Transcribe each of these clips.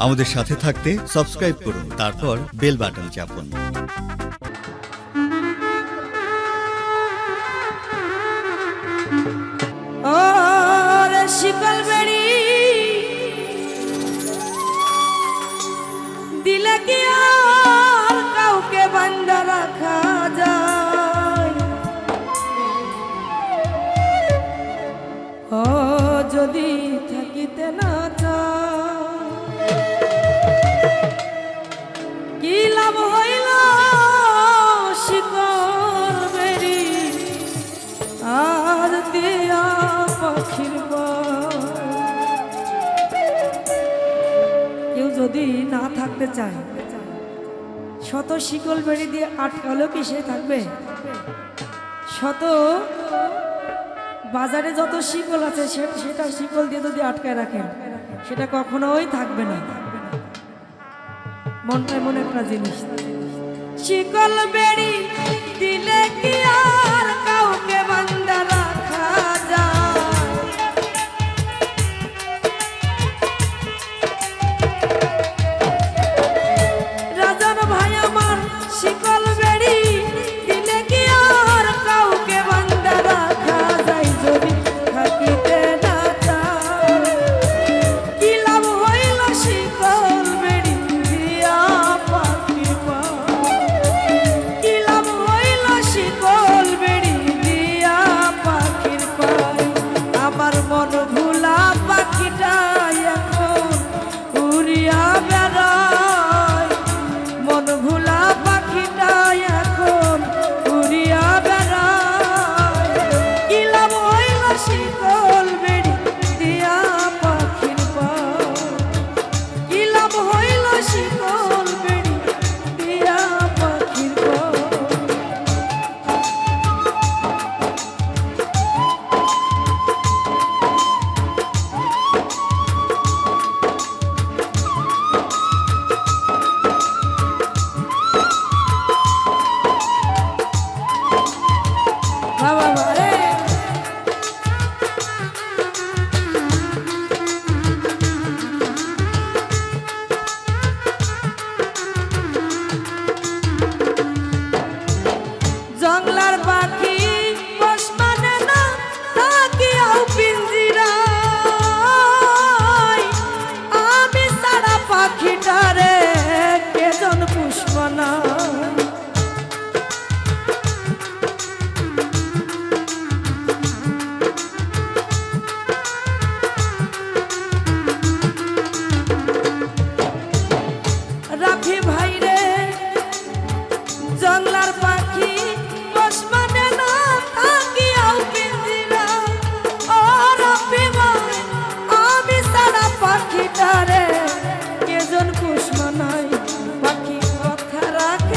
আমাদের সাথে থাকতে সাবস্ক্রাইব করুন, তারপর বেল বাটন চাপুন। শিকল বেড়ি দিলে কি আর কাউকে বান্ধা রাখা যায়? ও যদি থাকিতে না চায় কি লাভ হইল শিকল বেড়ি আর দিয়া পাখির কেউ যদি না থাকতে চায়, শত শিকল বেড়ি দিয়ে আটকালেও কি সে থাকবে? শত বাজারে যত শিকল আছে সেটা শিকল দিয়ে যদি আটকায় রাখেন, সেটা কখনোই থাকবে না। মনটাই মনে একটা জিনিস, শিকল বেড়ি দিলে কি আর কাউকে বান্ধা রাখা যায়? রাজার ভাই আমার শিকল বেড়ি দিলে কি আর কাউকে বান্ধা রাখা যায়? যদি থাকিতে না চায় কি লাভ হইল শিকল বেড়ি দিয়া পাখি পায়? কি লাভ হইল শিকল বেড়ি দিয়া পাখির পায়? আমার মন ভুলা পাখিটা এখন উড়িয়া বেড়ায়, মন ভুলা পাখিটা এখন উড়িয়া বেড়ায়। কি লাভ হইল শিকল বেড়ি দিয়া পাখির পায়? কি লাভ হইল শিকল বেড়ি দিয়া পাখির পায়? বাবা রে জংলার পাখি বস মানে না থাকিয়াও পিঞ্জিরায়, আমি সারা পাখিটারে কেজন পুষ্প না? রাফি ভাই রে জংলার পাখি বস মানে না থাকিয়াও পিঞ্জিরা। ও রাফি ভাই আমি সারা পাখিটারে কেজন পুষ্প নাই? পাখি কথা রাখে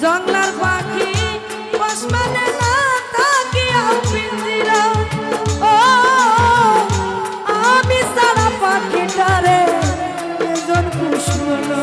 জংলার পাখি আসমানে না থাকিয়া পিঞ্জিরা ও আমি সারা পাখিটারে এজন পুষ্প না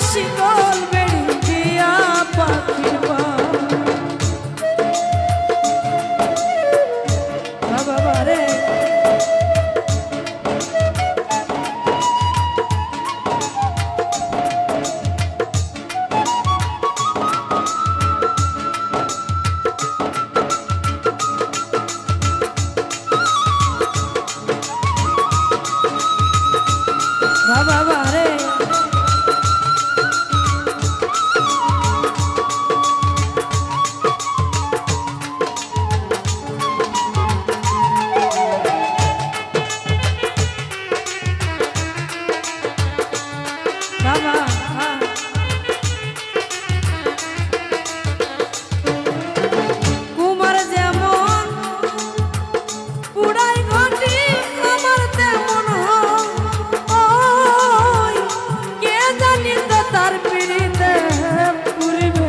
শিকল বেড়ি দিয়া পাখির বাবা রে বাবা রে কুমার যেমন পুরাই ঘটি আমার তেমন হয় কে জানি তো তার পিড়িতে পুরিবে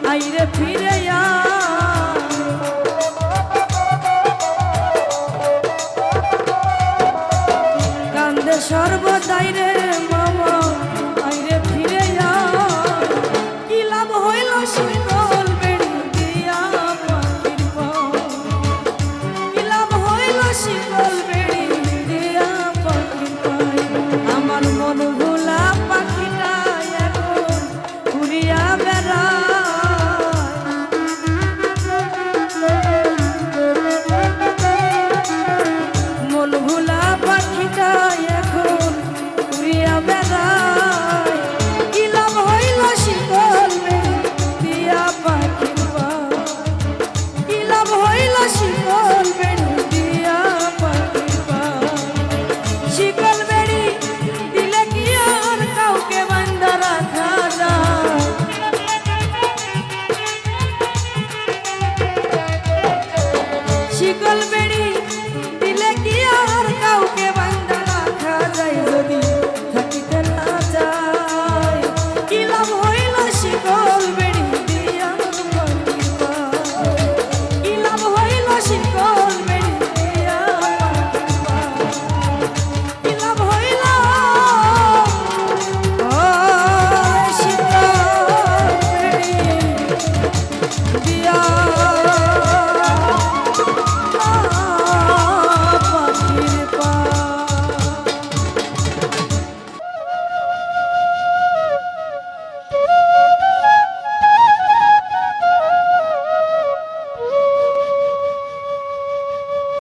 আইরে ফিরে কান্দে সর্বদাই রে